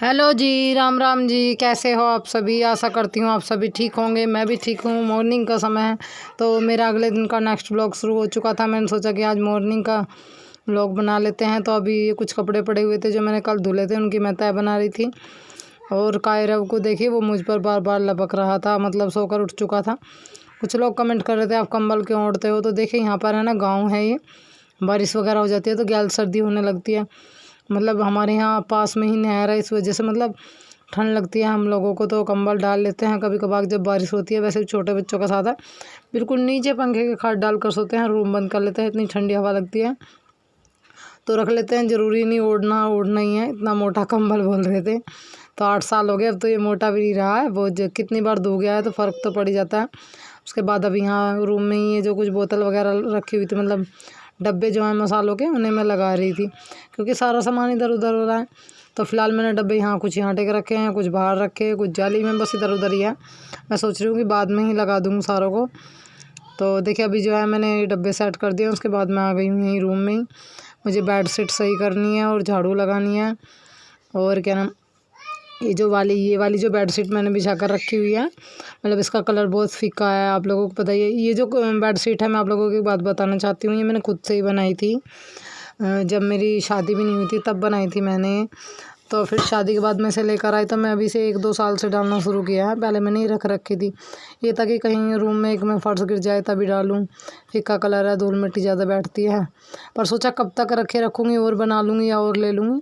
Hello जी, राम राम जी। कैसे हो आप सभी? आशा करती हूँ आप सभी ठीक होंगे। मैं भी ठीक हूँ। मॉर्निंग का समय है तो मेरा अगले दिन का नेक्स्ट ब्लॉग शुरू हो चुका था। मैंने सोचा कि आज मॉर्निंग का ब्लॉग बना लेते हैं। तो अभी ये कुछ कपड़े पड़े हुए थे जो मैंने कल धुले थे, उनकी मैं तह बना रही थी। और कायरव को देखिए, वो मुझ पर बार बार लपक रहा था, मतलब सोकर उठ चुका था। कुछ लोग कमेंट कर रहे थे आप कंबल क्यों ओढ़ते हो। तो देखिए, यहाँ पर है ना, गाँव है ये, बारिश वगैरह हो जाती है तो गैल सर्दी होने लगती है। मतलब हमारे यहाँ पास में ही नहर है, इस वजह से मतलब ठंड लगती है हम लोगों को, तो कंबल डाल लेते हैं कभी कभार जब बारिश होती है। वैसे भी छोटे बच्चों का साथ है, बिल्कुल नीचे पंखे के खाट डाल कर सोते हैं, रूम बंद कर लेते हैं, इतनी ठंडी हवा लगती है तो रख लेते हैं। ज़रूरी नहीं ओढ़ना ही है। इतना मोटा कंबल बोल रहे थे तो 8 साल हो गए, अब तो ये मोटा भी नहीं रहा है। वो जो कितनी बार धो गया है तो फ़र्क तो पड़ ही जाता है। उसके बाद अब यहाँ रूम में ही ये जो कुछ बोतल वगैरह रखी हुई थी, मतलब डब्बे जो हैं मसालों के, उन्हें मैं लगा रही थी क्योंकि सारा सामान इधर उधर हो रहा है। तो फिलहाल मैंने डब्बे यहाँ कुछ यहाँ टेक रखे हैं, कुछ बाहर रखे, कुछ जाली में, बस इधर उधर ही है। मैं सोच रही हूँ कि बाद में ही लगा दूँगी सारों को। तो देखिए, अभी जो है मैंने डब्बे सेट कर दिए। उसके बाद मैं आ गई हूँ यहीं रूम में ही। मुझे बेड शीट सही करनी है और झाड़ू लगानी है। और क्या नाम, ये वाली जो बेडशीट मैंने बिछा कर रखी हुई है, मतलब इसका कलर बहुत फीका है, आप लोगों को पता ही है। ये जो बेडशीट है, मैं आप लोगों की बात बताना चाहती हूँ, ये मैंने खुद से ही बनाई थी। जब मेरी शादी भी नहीं हुई थी तब बनाई थी मैंने। तो फिर शादी के बाद में से लेकर आई, तो मैं अभी से 1-2 साल से डालना शुरू किया है। पहले मैंने ही रख रखी थी ये, ताकि कहीं रूम में एक में फर्श गिर जाए तभी डालूँ। फीका कलर है, धूल मिट्टी ज़्यादा बैठती है। पर सोचा कब तक रखूँगी, और बना लूँगी या और ले लूँगी।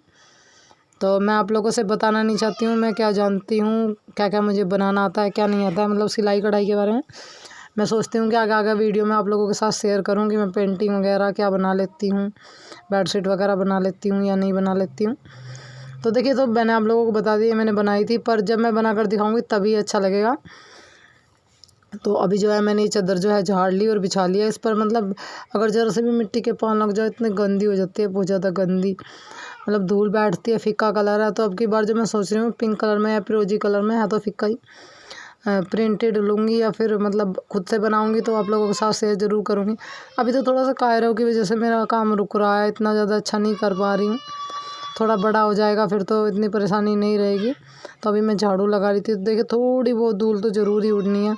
तो मैं आप लोगों से बताना नहीं चाहती हूँ मैं क्या जानती हूँ, क्या क्या मुझे बनाना आता है, क्या नहीं आता है, मतलब सिलाई कढ़ाई के बारे में। मैं सोचती हूँ कि आगे आगे वीडियो में आप लोगों के साथ शेयर करूँ कि मैं पेंटिंग वगैरह क्या बना लेती हूँ, बेडशीट वगैरह बना लेती हूँ या नहीं बना लेती हूँ। तो देखिए, तो मैंने आप लोगों को बता दिया मैंने बनाई थी, पर जब मैं बना कर दिखाऊँगी तभी अच्छा लगेगा। तो अभी जो है मैंने ये चादर जो है झाड़ ली और बिछा लिया इस पर। मतलब अगर ज़रा से भी मिट्टी के पाँव लग जाए इतनी गंदी हो जाती है, बहुत ज़्यादा गंदी, मतलब धूल बैठती है। फीका कलर है, तो अब की बार जो मैं सोच रही हूँ पिंक कलर में या फिरोजी कलर में है, तो फीका ही प्रिंटेड लूँगी या फिर मतलब खुद से बनाऊँगी, तो आप लोगों के साथ शेयर ज़रूर करूँगी। अभी तो थोड़ा सा कायरों की वजह से मेरा काम रुक रहा है, इतना ज़्यादा अच्छा नहीं कर पा रही हूँ। थोड़ा बड़ा हो जाएगा फिर तो इतनी परेशानी नहीं रहेगी। तो अभी मैं झाड़ू लगा रही थी, तो देखिए थोड़ी बहुत धूल तो ज़रूर ही उड़नी है।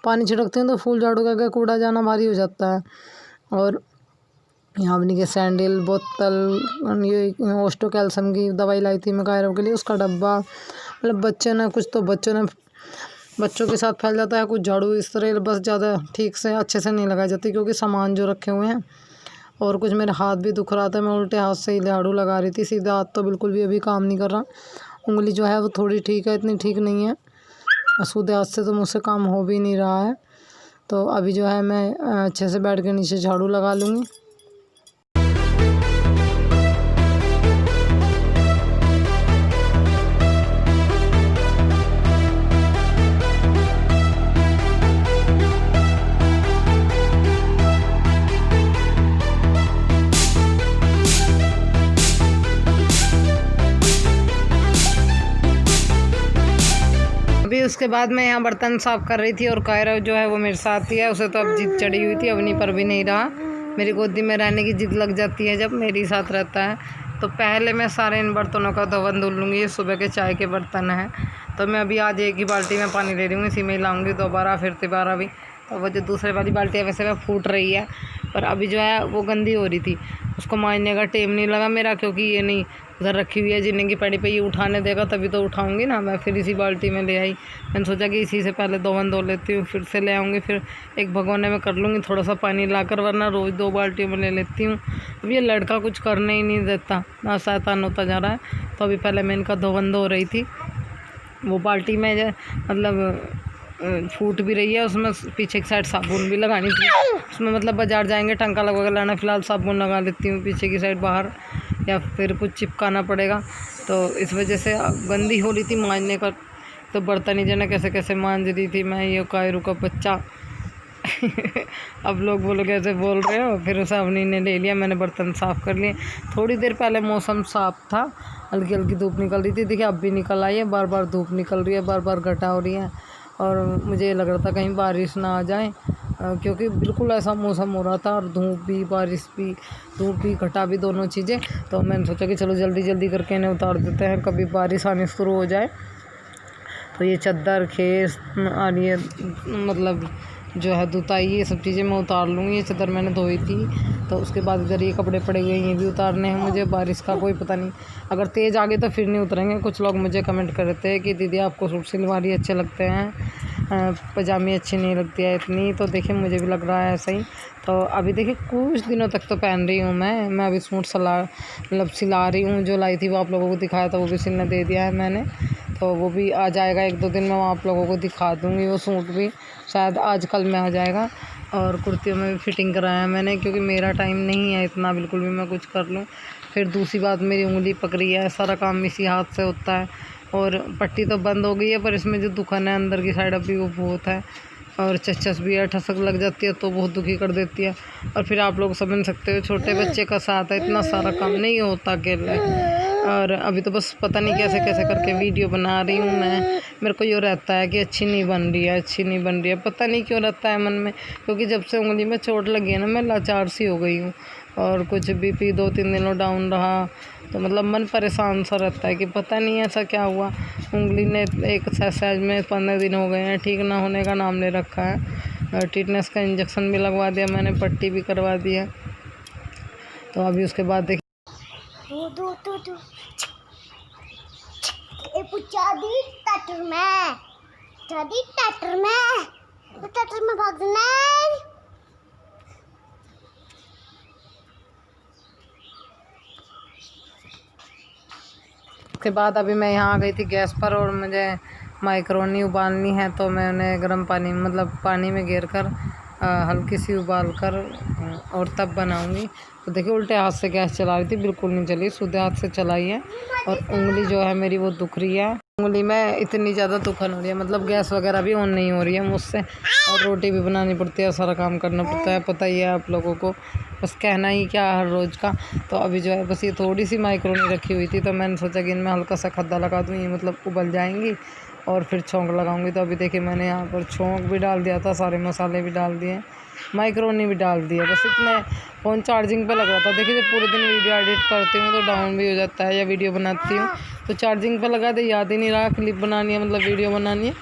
पानी छिड़कते हैं तो फूल झाड़ू का कूड़ा जाना भारी हो जाता है। और यहाँ अपनी के सैंडल बोतल, ये ओस्टो कैल्शियम की दवाई लाई थी मैं कायरों के लिए, उसका डब्बा, मतलब बच्चों के साथ फैल जाता है। कुछ झाड़ू इस तरह बस ज़्यादा ठीक से अच्छे से नहीं लगाई जाती क्योंकि सामान जो रखे हुए हैं। और कुछ मेरा हाथ भी दुख रहा था, मैं उल्टे हाथ से ही झाड़ू लगा रही थी, सीधा हाथ तो बिल्कुल भी अभी काम नहीं कर रहा। उंगली जो है वो थोड़ी ठीक है, इतनी ठीक नहीं है। सीधे हाथ से तो मुझसे काम हो भी नहीं रहा है। तो अभी जो है मैं अच्छे से बैठ के नीचे झाड़ू लगा लूँगी। अभी उसके बाद मैं यहाँ बर्तन साफ़ कर रही थी और कायरा जो है वो मेरे साथ ही है। उसे तो अब जिद चढ़ी हुई थी, अवनी पर भी नहीं रहा। मेरी गोदी में रहने की जिद लग जाती है जब मेरे साथ रहता है। तो पहले मैं सारे इन बर्तनों का धोवन धुल लूँगी। ये सुबह के चाय के बर्तन हैं, तो मैं अभी आज एक ही बाल्टी में पानी ले रही हूँ, इसी में ही लाऊँगी दोबारा, फिर तिबारा भी। तो वो जो दूसरे वाली बाल्टी है वैसे वह फूट रही है, पर अभी जो है वो गंदी हो रही थी, उसको मांजने का टाइम नहीं लगा मेरा, क्योंकि ये नहीं उधर रखी हुई है जिन्हें की पड़ी पे, ये उठाने देगा तभी तो उठाऊंगी ना। मैं फिर इसी बाल्टी में ले आई। मैंने सोचा कि इसी से पहले धोवन धो लेती हूँ, फिर से ले आऊँगी, फिर एक भगोने में कर लूँगी थोड़ा सा पानी लाकर, वरना रोज़ 2 बाल्टियों में ले लेती हूँ। अब ये लड़का कुछ करने ही नहीं देता, ना शैतान होता जा रहा है। तो अभी पहले मैं इनका धोवन धो रही थी। वो बाल्टी में मतलब फूट भी रही है, उसमें पीछे की साइड साबुन भी लगानी थी। उसमें मतलब बाजार जाएंगे टंका लगा लाना, फिलहाल साबुन लगा लेती हूँ पीछे की साइड बाहर, या फिर कुछ चिपकाना पड़ेगा। तो इस वजह से गंदी हो रही थी मांजने का। तो बर्तन ही जना कैसे कैसे मांज रही थी मैं, ये कायरू का बच्चा। अब लोग बोलो कैसे बोल रहे हो। फिर उसे अवनी ने ले लिया, मैंने बर्तन साफ़ कर लिए। थोड़ी देर पहले मौसम साफ़ था, हल्की हल्की धूप निकल रही थी। देखिए अब भी निकल आई है, बार बार धूप निकल रही है, बार बार घटा हो रही है। और मुझे लग रहा था कहीं बारिश ना आ जाए, क्योंकि बिल्कुल ऐसा मौसम हो रहा था और धूप भी, बारिश भी, धूप भी, घटा भी, दोनों चीज़ें। तो मैंने सोचा कि चलो जल्दी जल्दी करके इन्हें उतार देते हैं, कभी बारिश आनी शुरू हो जाए। तो ये चद्दर, खेस और ये मतलब जो है दुताई, ये सब चीज़ें मैं उतार लूँगी। ये चद्दर मैंने धोई थी। तो उसके बाद इधर ये कपड़े पड़े हुए हैं, ये भी उतारने हैं मुझे। बारिश का कोई पता नहीं, अगर तेज़ आ गई तो फिर नहीं उतरेंगे। कुछ लोग मुझे कमेंट करते हैं कि दीदी आपको सूट सलवार ही अच्छे लगते हैं, पजामी अच्छी नहीं लगती है इतनी। तो देखिए मुझे भी लग रहा है ऐसा ही। तो अभी देखिए कुछ दिनों तक तो पहन रही हूँ मैं अभी सूट सिला रही हूँ। जो लाई थी वो आप लोगों को दिखाया था, वो भी सिलने दे दिया है मैंने। तो वो भी आ जाएगा 1-2 दिन में, मैं आप लोगों को दिखा दूँगी। वो सूट भी शायद आज कल में आ जाएगा। और कुर्तियों में भी फिटिंग कराया मैंने, क्योंकि मेरा टाइम नहीं है इतना बिल्कुल भी मैं कुछ कर लूँ। फिर दूसरी बात, मेरी उंगली पकड़ी है, सारा काम इसी हाथ से होता है। और पट्टी तो बंद हो गई है, पर इसमें जो दुखन है अंदर की साइड अभी वो बहुत है। और चचस भी है, ठसक लग जाती है तो बहुत दुखी कर देती है। और फिर आप लोग समझ सकते हो, छोटे बच्चे का साथ है, इतना सारा काम नहीं होता अकेले। और अभी तो बस पता नहीं कैसे कैसे करके वीडियो बना रही हूँ मैं। मेरे को ये रहता है कि अच्छी नहीं बन रही है, अच्छी नहीं बन रही है, पता नहीं क्यों रहता है मन में। क्योंकि जब से उंगली में चोट लगी है ना, मैं लाचार सी हो गई हूँ। और कुछ बीपी 2-3 दिनों डाउन रहा, तो मतलब मन परेशान सा रहता है कि पता नहीं ऐसा क्या हुआ। उंगली ने एक एक्सरसाइज में 15 दिन हो गए हैं, ठीक ना होने का नाम ले रखा है। टिटनेस का इंजेक्शन भी लगवा दिया मैंने, पट्टी भी करवा दी है। तो अभी उसके बाद देखिए भागना। उसके बाद अभी मैं यहाँ आ गई थी गैस पर, और मुझे माइक्रोनी उबालनी है। तो मैं उन्हें गर्म पानी मतलब पानी में घेर कर हल्की सी उबाल कर और तब बनाऊँगी। तो देखिए उल्टे हाथ से गैस चला रही थी, बिल्कुल नहीं चली, सीधे हाथ से चलाई है। और उंगली जो है मेरी वो दुख रही है, उंगली में इतनी ज़्यादा दुखन हो रही है, मतलब गैस वगैरह भी ऑन नहीं हो रही है मुझसे। और रोटी भी बनानी पड़ती है, सारा काम करना पड़ता है, पता ही है आप लोगों को, बस कहना ही क्या हर रोज़ का। तो अभी जो है बस ये थोड़ी सी माइक्रोनी रखी हुई थी, तो मैंने सोचा कि इनमें हल्का सा खद्दा लगा दूँ, ये मतलब उबल जाएंगी और फिर छौंक लगाऊंगी। तो अभी देखिए मैंने यहाँ पर छौंक भी डाल दिया था, सारे मसाले भी डाल दिए, माइक्रोनी भी डाल दिया। बस इतने, फ़ोन चार्जिंग पे लग रहा था। देखिए जब पूरे दिन वीडियो एडिट करती हूँ तो डाउन भी हो जाता है, या वीडियो बनाती हूँ तो चार्जिंग पे लगा दे, याद ही नहीं रहा क्लिप बनानी है, मतलब वीडियो बनानी है।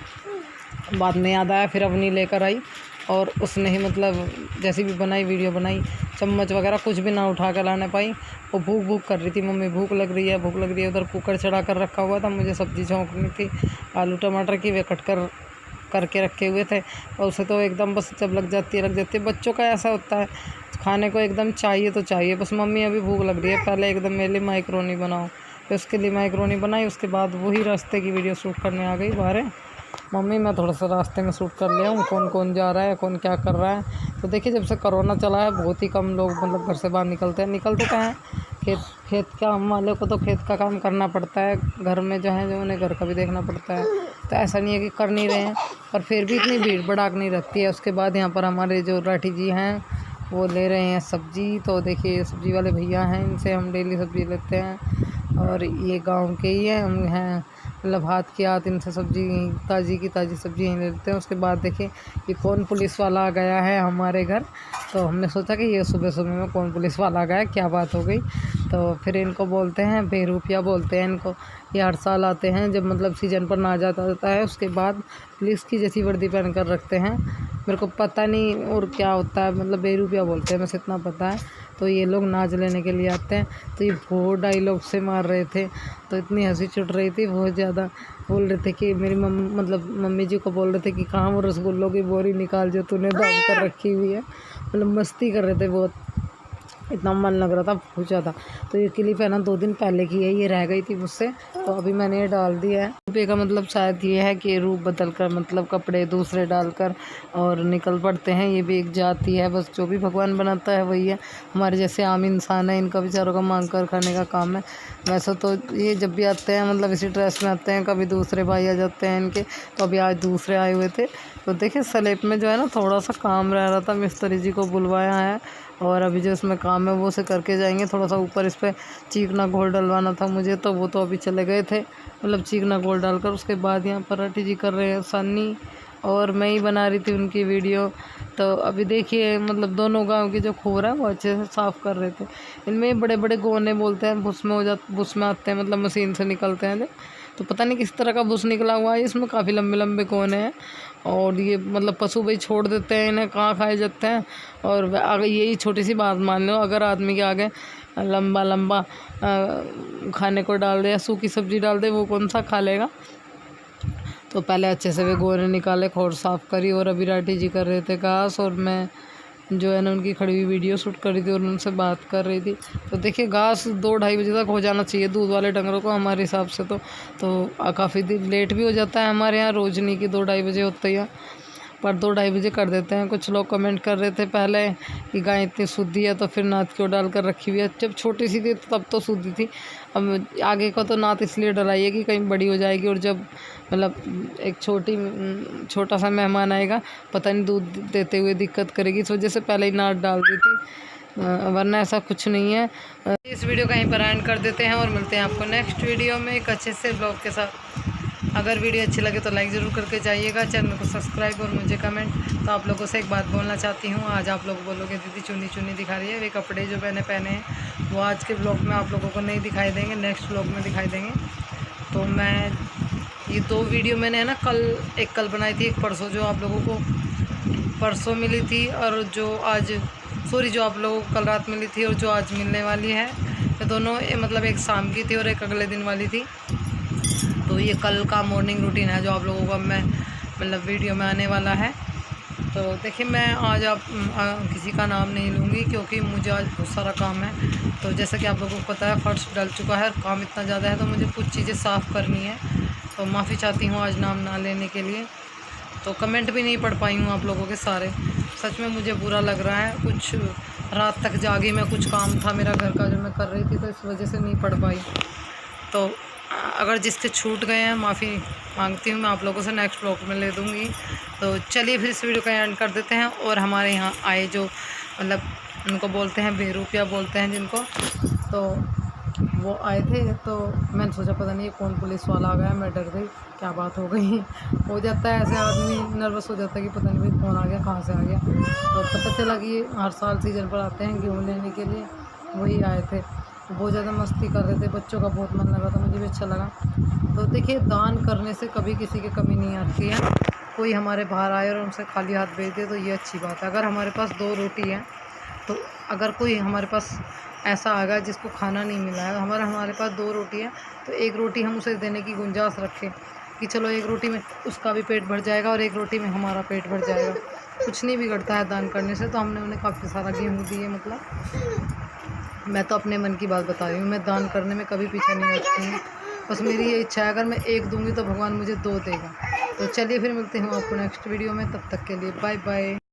बाद में याद आया, फिर अपनी लेकर आई और उसने ही मतलब जैसी भी बनाई वीडियो बनाई। चम्मच वगैरह कुछ भी ना उठा कर लाने पाई। वो भूख कर रही थी, मम्मी भूख लग रही है, भूख लग रही है। उधर कुकर चढ़ा कर रखा हुआ था, मुझे सब्ज़ी छौंकनी थी आलू टमाटर की, वे कट करके रखे हुए थे। और उसे तो एकदम बस जब लग जाती है। बच्चों का ऐसा होता है, खाने को एकदम चाहिए तो चाहिए, बस मम्मी अभी भूख लग रही है, पहले एकदम मेरे लिए माइक्रोनी बनाओ। फिर उसके लिए माइक्रोनी बनाई, उसके बाद वही रास्ते की वीडियो शूट करने आ गई बाहर। मम्मी मैं थोड़ा सा रास्ते में शूट कर लिया हूँ, कौन कौन जा रहा है, कौन क्या कर रहा है। तो देखिए जब से कोरोना चला है बहुत ही कम लोग मतलब घर से बाहर निकलते तो हैं। खेत काम वाले को तो खेत का काम करना पड़ता है, घर में जो है जो उन्हें घर का भी देखना पड़ता है। तो ऐसा नहीं है कि कर नहीं रहे हैं, पर फिर भी इतनी भीड़ भड़ाक नहीं रहती है। उसके बाद यहाँ पर हमारे जो राठी जी हैं वो ले रहे हैं सब्ज़ी। तो देखिए सब्ज़ी वाले भैया हैं, इनसे हम डेली सब्ज़ी लेते हैं, और ये गांव के ही हैं, हम हैं मतलब हाथ की हाथ इनसे सब्ज़ी ताज़ी सब्ज़ी यहीं लेते हैं। उसके बाद देखिए ये कौन पुलिस वाला आ गया है हमारे घर। तो हमने सोचा कि ये सुबह सुबह में कौन पुलिस वाला आ गया, क्या बात हो गई। तो फिर इनको बोलते हैं बेरूपिया बोलते हैं इनको। ये हर साल आते हैं जब मतलब सीजन पर ना जाता है, उसके बाद पुलिस की जैसी वर्दी पहन कर रखते हैं। मेरे को पता नहीं और क्या होता है, मतलब बेरूपिया बोलते हैं, बस इतना पता है। तो ये लोग नाच लेने के लिए आते हैं। तो ये बहुत डायलॉग से मार रहे थे, तो इतनी हंसी छुट रही थी, बहुत ज़्यादा बोल रहे थे कि मेरी मम्मी जी को बोल रहे थे कि कहाँ वो रसगुल्लों की बोरी निकाल जो तूने दाम कर रखी हुई है, मतलब मस्ती कर रहे थे बहुत, इतना मन लग रहा था बहुत ज़्यादा। तो ये क्लिप है ना 2 दिन पहले की है, ये रह गई थी मुझसे, तो अभी मैंने ये डाल दिया है। रूपे का मतलब शायद ये है कि रूप बदल कर मतलब कपड़े दूसरे डालकर और निकल पड़ते हैं, ये भी एक जाति है, बस जो भी भगवान बनाता है वही है। हमारे जैसे आम इंसान है, इनका बेचारों का मांग कर खाने का काम है। वैसे तो ये जब भी आते हैं मतलब इसी ड्रेस में आते हैं, कभी दूसरे भाई आ जाते हैं इनके, तो अभी आज दूसरे आए हुए थे। तो देखिए स्लेब में जो है ना थोड़ा सा काम रह रहा था, मिस्त्री जी को बुलवाया है, और अभी जो इसमें काम है वो से करके जाएंगे। थोड़ा सा ऊपर इस पर चीकना घोल डलवाना था मुझे, तो वो तो अभी चले गए थे, मतलब चीकना घोल डालकर। उसके बाद यहाँ पर राठी जी कर रहे हैं सानी, और मैं ही बना रही थी उनकी वीडियो। तो अभी देखिए मतलब दोनों गांव की जो खोर है वो अच्छे से साफ़ कर रहे थे। इनमें बड़े बड़े गोने बोलते हैं, बुस में आते हैं, मतलब मशीन से निकलते हैं। तो पता नहीं किस तरह का बुस निकला हुआ है, इसमें काफ़ी लंबे लंबे कोने हैं। और ये मतलब पशु भाई छोड़ देते हैं, इन्हें कहाँ खाए जाते हैं। और अगर यही छोटी सी बात मान लो, अगर आदमी के आगे लंबा लंबा खाने को डाल दे या सूखी सब्जी डाल दे, वो कौन सा खा लेगा। तो पहले अच्छे से वे गोरे निकाले, खोर साफ़ करी। और अभी राठी जी कर रहे थे घास, और मैं जो है ना उनकी खड़ी हुई वीडियो शूट कर रही थी और उनसे बात कर रही थी। तो देखिए घास 2-2:30 बजे तक हो जाना चाहिए दूध वाले डंगरों को हमारे हिसाब से। तो काफ़ी दिन लेट भी हो जाता है हमारे यहाँ, रोज़ नहीं कि 2-2:30 बजे होता ही है, पर 2-2:30 बजे कर देते हैं। कुछ लोग कमेंट कर रहे थे पहले कि गाय इतनी शुद्धि है तो फिर नात क्यों डाल कर रखी हुई है। जब छोटी सी थी तब तो शुद्धि थी, अब आगे को तो नात इसलिए डलाई है कि कहीं बड़ी हो जाएगी, और जब मतलब एक छोटा सा मेहमान आएगा, पता नहीं दूध देते हुए दिक्कत करेगी, इस वजह से पहले ही नात डाल दी थी, वरना ऐसा कुछ नहीं है। इस वीडियो का यहीं पर एंड कर देते हैं और मिलते हैं आपको नेक्स्ट वीडियो में एक अच्छे से ब्लॉग के साथ। अगर वीडियो अच्छी लगे तो लाइक ज़रूर करके जाइएगा, चैनल को सब्सक्राइब और मुझे कमेंट। तो आप लोगों से एक बात बोलना चाहती हूँ, आज आप लोग बोलोगे दीदी चुन्नी चुन्नी दिखा रही है, वे कपड़े जो मैंने पहने हैं वो आज के ब्लॉग में आप लोगों को नहीं दिखाई देंगे, नेक्स्ट ब्लॉग में दिखाई देंगे। तो मैं ये 2 वीडियो मैंने है ना कल बनाई थी, एक परसों जो आप लोगों को परसों मिली थी, और जो आप लोगों को कल रात मिली थी, और जो आज मिलने वाली है, ये दोनों मतलब एक शाम की थी और एक अगले दिन वाली थी। तो ये कल का मॉर्निंग रूटीन है जो आप लोगों को मैं मतलब वीडियो में आने वाला है। तो देखिए मैं आज किसी का नाम नहीं लूँगी क्योंकि मुझे आज बहुत सारा काम है। तो जैसा कि आप लोगों को पता है फर्श डल चुका है, काम इतना ज़्यादा है, तो मुझे कुछ चीज़ें साफ़ करनी है। तो माफ़ी चाहती हूँ आज नाम ना लेने के लिए। तो कमेंट भी नहीं पढ़ पाई हूँ आप लोगों के सारे, सच में मुझे बुरा लग रहा है। कुछ रात तक जागी मैं, कुछ काम था मेरा घर का जो मैं कर रही थी, तो इस वजह से नहीं पढ़ पाई। तो अगर जिसके छूट गए हैं माफ़ी मांगती हूँ, मैं आप लोगों से नेक्स्ट ब्लॉग में ले दूँगी। तो चलिए फिर इस वीडियो का एंड कर देते हैं। और हमारे यहाँ आए जो मतलब उनको बोलते हैं बेरूपिया बोलते हैं जिनको, तो वो आए थे। तो मैंने सोचा पता नहीं ये कौन पुलिस वाला आ गया, मैं डर गई, क्या बात हो गई। हो जाता है ऐसे, आदमी नर्वस हो जाता है कि पता नहीं भाई कौन आ गया, कहाँ से आ गया। तो पता चला कि ये हर साल सीजन पर आते हैं गेहूँ लेने के लिए, वही आए थे। बहुत ज़्यादा मस्ती कर रहे थे, बच्चों का बहुत मन लगा था, मुझे भी अच्छा लगा। तो देखिए दान करने से कभी किसी की कमी नहीं आती है। कोई हमारे बाहर आए और उनसे खाली हाथ भेज दे तो ये अच्छी बात है। अगर हमारे पास 2 रोटी है, तो अगर कोई हमारे पास ऐसा आ गया जिसको खाना नहीं मिला है, हमारे पास 2 रोटी है, तो 1 रोटी हम उसे देने की गुंजाइश रखें कि चलो 1 रोटी में उसका भी पेट भर जाएगा और 1 रोटी में हमारा पेट भर जाएगा। कुछ नहीं बिगड़ता है दान करने से। तो हमने उन्हें काफ़ी सारा गेहूँ दिए, मतलब मैं तो अपने मन की बात बता रही हूँ, मैं दान करने में कभी पीछे नहीं हटती हूँ। बस मेरी ये इच्छा है, अगर मैं 1 दूँगी तो भगवान मुझे 2 देगा। तो चलिए फिर मिलते हैं आपको नेक्स्ट वीडियो में, तब तक के लिए बाय बाय।